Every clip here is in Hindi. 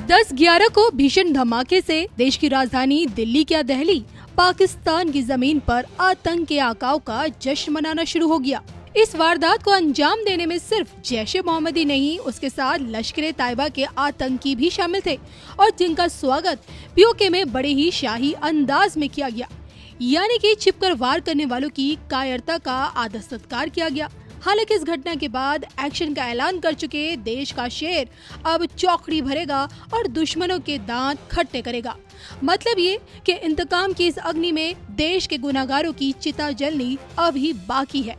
10/11 को भीषण धमाके से देश की राजधानी दिल्ली क्या दहली पाकिस्तान की जमीन पर आतंक के आकाओं का जश्न मनाना शुरू हो गया। इस वारदात को अंजाम देने में सिर्फ जैश ए मोहम्मद ही नहीं, उसके साथ लश्कर तैयबा के आतंकी भी शामिल थे और जिनका स्वागत पीओके में बड़े ही शाही अंदाज में किया गया, यानी कि छिपकर वार करने वालों की कायरता का आदर सत्कार किया गया। हालांकि इस घटना के बाद एक्शन का ऐलान कर चुके देश का शेर अब चौकड़ी भरेगा और दुश्मनों के दांत खट्टे करेगा। मतलब ये कि इंतकाम की इस अग्नि में देश के गुनाहगारों की चिता जलनी अभी बाकी है।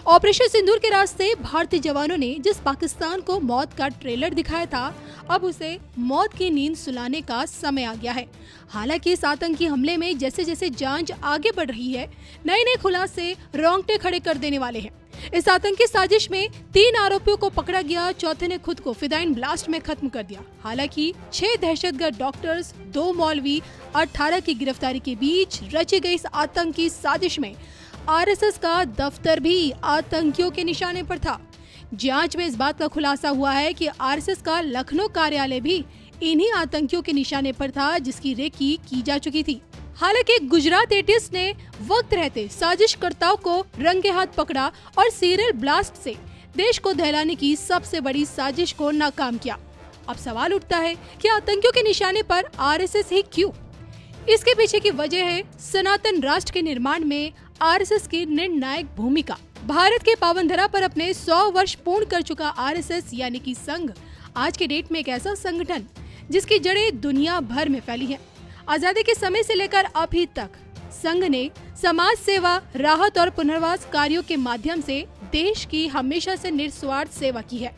ऑपरेशन सिंदूर के रास्ते भारतीय जवानों ने जिस पाकिस्तान को मौत का ट्रेलर दिखाया था, अब उसे मौत की नींद सुलाने का समय आ गया है। हालांकि इस आतंकी हमले में जैसे जैसे जांच आगे बढ़ रही है, नए नए खुलासे रोंगटे खड़े कर देने वाले हैं। इस आतंकी साजिश में 3 आरोपियों को पकड़ा गया, चौथे ने खुद को फिदाइन ब्लास्ट में खत्म कर दिया। हालांकि 6 दहशतगर्द डॉक्टर्स, 2 मौलवी, 18 की गिरफ्तारी के बीच रची गई इस आतंकी साजिश में आरएसएस का दफ्तर भी आतंकियों के निशाने पर था। जांच में इस बात का खुलासा हुआ है कि आरएसएस का लखनऊ कार्यालय भी इन्हीं आतंकियों के निशाने पर था, जिसकी रेकी की जा चुकी थी। हालांकि गुजरात एटीएस ने वक्त रहते साजिशकर्ताओं को रंगे हाथ पकड़ा और सीरियल ब्लास्ट से देश को दहलाने की सबसे बड़ी साजिश को नाकाम किया। अब सवाल उठता है कि आतंकियों के निशाने पर आरएसएस ही क्यों? इसके पीछे की वजह है सनातन राष्ट्र के निर्माण में आरएसएस की निर्णायक भूमिका। भारत के पावन धरा पर अपने 100 वर्ष पूर्ण कर चुका आरएसएस यानी कि संघ आज के डेट में एक ऐसा संगठन जिसकी जड़ें दुनिया भर में फैली है। आजादी के समय से लेकर अभी तक संघ ने समाज सेवा, राहत और पुनर्वास कार्यों के माध्यम से देश की हमेशा से निस्वार्थ सेवा की है।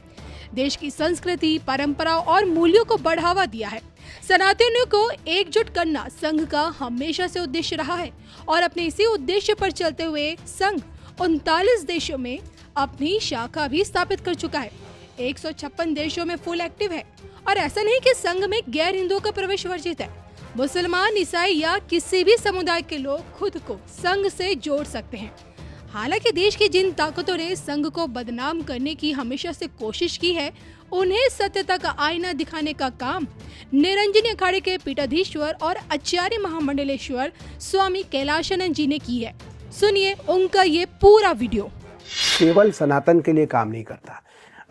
देश की संस्कृति, परंपराओं और मूल्यों को बढ़ावा दिया है। सनातनियों को एकजुट करना संघ का हमेशा से उद्देश्य रहा है और अपने इसी उद्देश्य पर चलते हुए संघ 39 देशों में अपनी शाखा भी स्थापित कर चुका है। 156 देशों में फुल एक्टिव है और ऐसा नहीं कि संघ में गैर हिंदुओं का प्रवेश वर्जित है। मुसलमान, ईसाई या किसी भी समुदाय के लोग खुद को संघ से जोड़ सकते हैं। हालांकि देश की जिन ताकतों ने संघ को बदनाम करने की हमेशा से कोशिश की है, उन्हें सत्यता का आईना दिखाने का काम निरंजनी अखाड़े के पीठाधीश्वर और आचार्य महामंडलेश्वर स्वामी कैलाशानंद जी ने की है। सुनिए उनका ये पूरा वीडियो। केवल सनातन के लिए काम नहीं करता।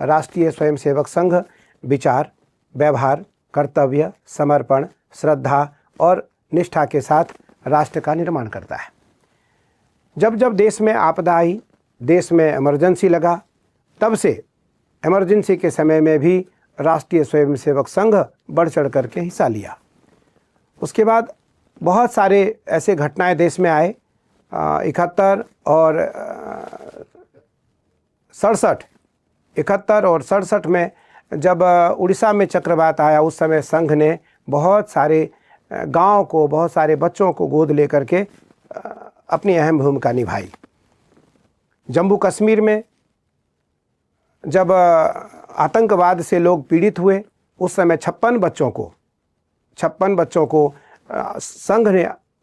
राष्ट्रीय स्वयंसेवक संघ विचार, व्यवहार, कर्तव्य, समर्पण, श्रद्धा और निष्ठा के साथ राष्ट्र का निर्माण करता है। जब जब देश में आपदा आई, देश में इमरजेंसी लगा, तब से इमरजेंसी के समय में भी राष्ट्रीय स्वयंसेवक संघ बढ़ चढ़ करके हिस्सा लिया। उसके बाद बहुत सारे ऐसे घटनाएं देश में आए। 71 और 67 में जब उड़ीसा में चक्रवात आया, उस समय संघ ने बहुत सारे गांव को, बहुत सारे बच्चों को गोद लेकर के अपनी अहम भूमिका निभाई। जम्मू कश्मीर में जब आतंकवाद से लोग पीड़ित हुए, उस समय 56 बच्चों को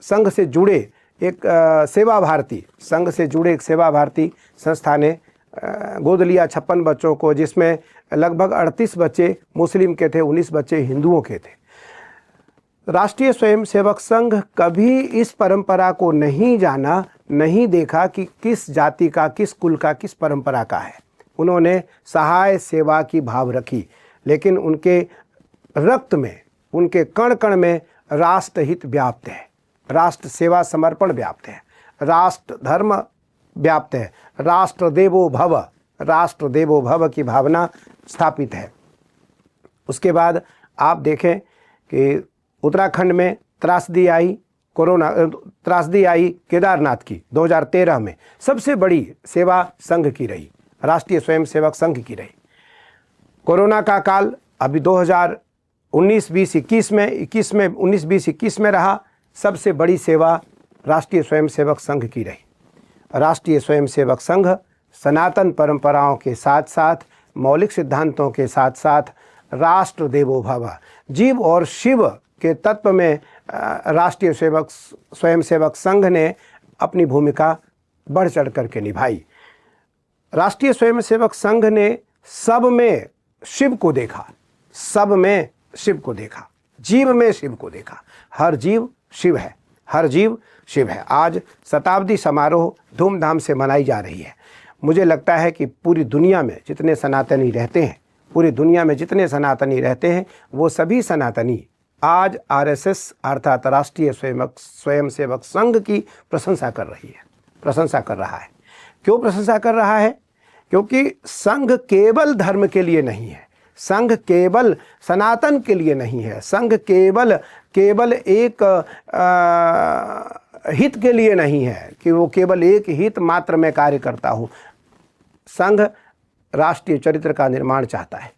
संघ से जुड़े एक सेवा भारती संस्था ने गोद लिया 56 बच्चों को, जिसमें लगभग 38 बच्चे मुस्लिम के थे, 19 बच्चे हिंदुओं के थे। राष्ट्रीय स्वयंसेवक संघ कभी इस परंपरा को नहीं जाना, नहीं देखा कि किस जाति का, किस कुल का, किस परंपरा का है। उन्होंने सहाय सेवा की भाव रखी, लेकिन उनके रक्त में, उनके कण कण में राष्ट्र हित व्याप्त है, राष्ट्र सेवा समर्पण व्याप्त है, राष्ट्र धर्म व्याप्त है, राष्ट्र देवो भव की भावना स्थापित है। उसके बाद आप देखें कि उत्तराखंड में त्रासदी आई केदारनाथ की 2013 में। सबसे बड़ी सेवा संघ की रही, राष्ट्रीय स्वयंसेवक संघ की रही। कोरोना का काल अभी 2019-20-21 में रहा। सबसे बड़ी सेवा राष्ट्रीय स्वयंसेवक संघ की रही। राष्ट्रीय स्वयंसेवक संघ सनातन परंपराओं के साथ साथ मौलिक सिद्धांतों के साथ साथ राष्ट्र देवो भव, जीव और शिव के तत्व में राष्ट्रीय स्वयंसेवक संघ ने अपनी भूमिका बढ़ चढ़ करके निभाई। राष्ट्रीय स्वयंसेवक संघ ने सब में शिव को देखा, सब में शिव को देखा, जीव में शिव को देखा। हर जीव शिव है, हर जीव शिव है। आज शताब्दी समारोह धूमधाम से मनाई जा रही है। मुझे लगता है कि पूरी दुनिया में जितने सनातनी रहते हैं, पूरी दुनिया में जितने सनातनी रहते हैं, वो सभी सनातनी आज आरएसएस अर्थात राष्ट्रीय स्वयंसेवक संघ की प्रशंसा कर रही है, प्रशंसा कर रहा है। क्यों प्रशंसा कर रहा है? क्योंकि संघ केवल धर्म के लिए नहीं है, संघ केवल सनातन के लिए नहीं है, संघ केवल एक हित के लिए नहीं है कि वो केवल एक हित मात्र में कार्य करता हो। संघ राष्ट्रीय चरित्र का निर्माण चाहता है,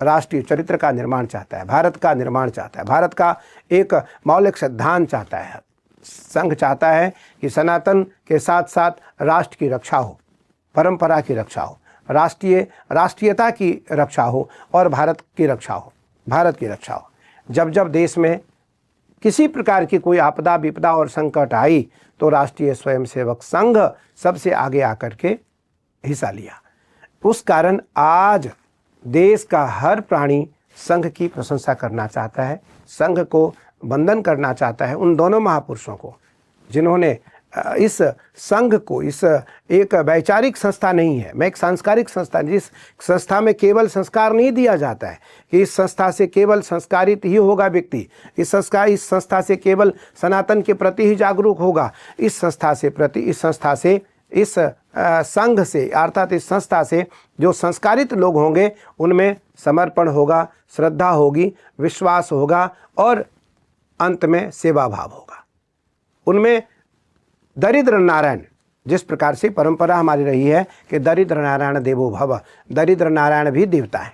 राष्ट्रीय चरित्र का निर्माण चाहता है, भारत का निर्माण चाहता है, भारत का एक मौलिक सिद्धांत चाहता है। संघ चाहता है कि सनातन के साथ साथ राष्ट्र की रक्षा हो, परंपरा की रक्षा हो, राष्ट्रीयता की रक्षा हो और भारत की रक्षा हो, भारत की रक्षा हो। जब जब देश में किसी प्रकार की कोई आपदा विपदा और संकट आई तो राष्ट्रीय स्वयंसेवक संघ सबसे आगे आकर के हिस्सा लिया। उस कारण आज देश का हर प्राणी संघ की प्रशंसा करना चाहता है, संघ को वंदन करना चाहता है उन दोनों महापुरुषों को जिन्होंने इस संघ को, इस एक वैचारिक संस्था नहीं है, मैं एक सांस्कारिक संस्था, जिस संस्था में केवल संस्कार नहीं दिया जाता है कि इस संस्था से केवल संस्कारित ही होगा व्यक्ति, इस संस्था से केवल सनातन के प्रति ही जागरूक होगा, इस संघ से अर्थात इस संस्था से जो संस्कारित लोग होंगे उनमें समर्पण होगा, श्रद्धा होगी, विश्वास होगा और अंत में सेवा भाव होगा। उनमें दरिद्र नारायण, जिस प्रकार से परंपरा हमारी रही है कि दरिद्र नारायण देवो भव, दरिद्र नारायण भी देवता है,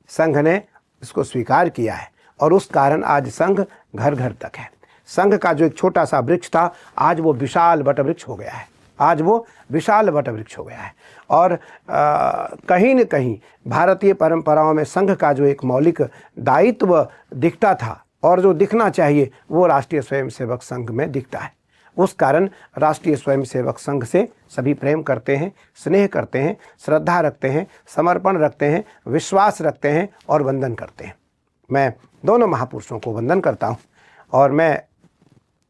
संघ ने इसको स्वीकार किया है और उस कारण आज संघ घर घर तक है। संघ का जो एक छोटा सा वृक्ष था आज वो विशाल वटवृक्ष हो गया है, आज वो विशाल वटवृक्ष हो गया है। और कहीं न कहीं भारतीय परंपराओं में संघ का जो एक मौलिक दायित्व दिखता था और जो दिखना चाहिए वो राष्ट्रीय स्वयंसेवक संघ में दिखता है। उस कारण राष्ट्रीय स्वयंसेवक संघ से सभी प्रेम करते हैं, स्नेह करते हैं, श्रद्धा रखते हैं, समर्पण रखते हैं, विश्वास रखते हैं और वंदन करते हैं। मैं दोनों महापुरुषों को वंदन करता हूँ और मैं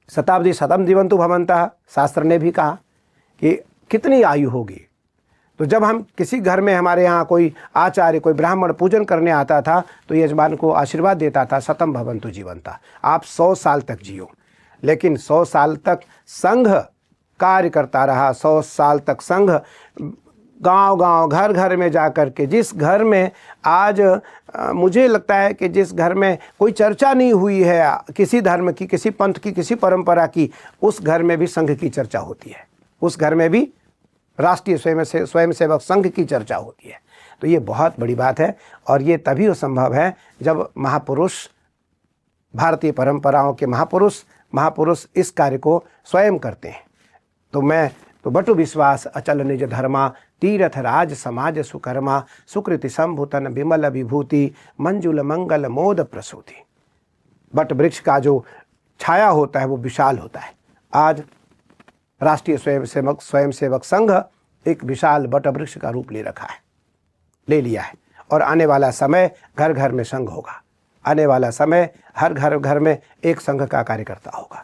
शताब्दी शतम जीवन्तु भवन्तः, शास्त्र ने भी कहा कि कितनी आयु होगी। तो जब हम किसी घर में हमारे यहाँ कोई आचार्य, कोई ब्राह्मण पूजन करने आता था तो यजमान को आशीर्वाद देता था, शतम भवन्तु जीवन्तः, आप 100 साल तक जियो। लेकिन 100 साल तक संघ कार्य करता रहा, 100 साल तक संघ गांव-गांव, घर-घर में जाकर के, जिस घर में आज मुझे लगता है कि जिस घर में कोई चर्चा नहीं हुई है किसी धर्म की, किसी पंथ की, किसी परंपरा की, उस घर में भी संघ की चर्चा होती है, उस घर में भी राष्ट्रीय स्वयंसेवक संघ की चर्चा होती है। तो ये बहुत बड़ी बात है और ये तभी संभव है जब महापुरुष, भारतीय परंपराओं के महापुरुष इस कार्य को स्वयं करते हैं। तो मैं तो बटु विश्वास अचल निज धर्मा, तीर्थ राज समाज सुकर्मा, सुकृति संभुतन विमल विभूति, मंजुल मंगल मोद प्रसूति। बट वृक्ष का जो छाया होता है वो विशाल होता है। आज राष्ट्रीय स्वयंसेवक संघ एक विशाल बट वृक्ष का रूप ले लिया है और आने वाला समय घर घर में संघ होगा, आने वाला समय हर घर घर में एक संघ का कार्यकर्ता होगा।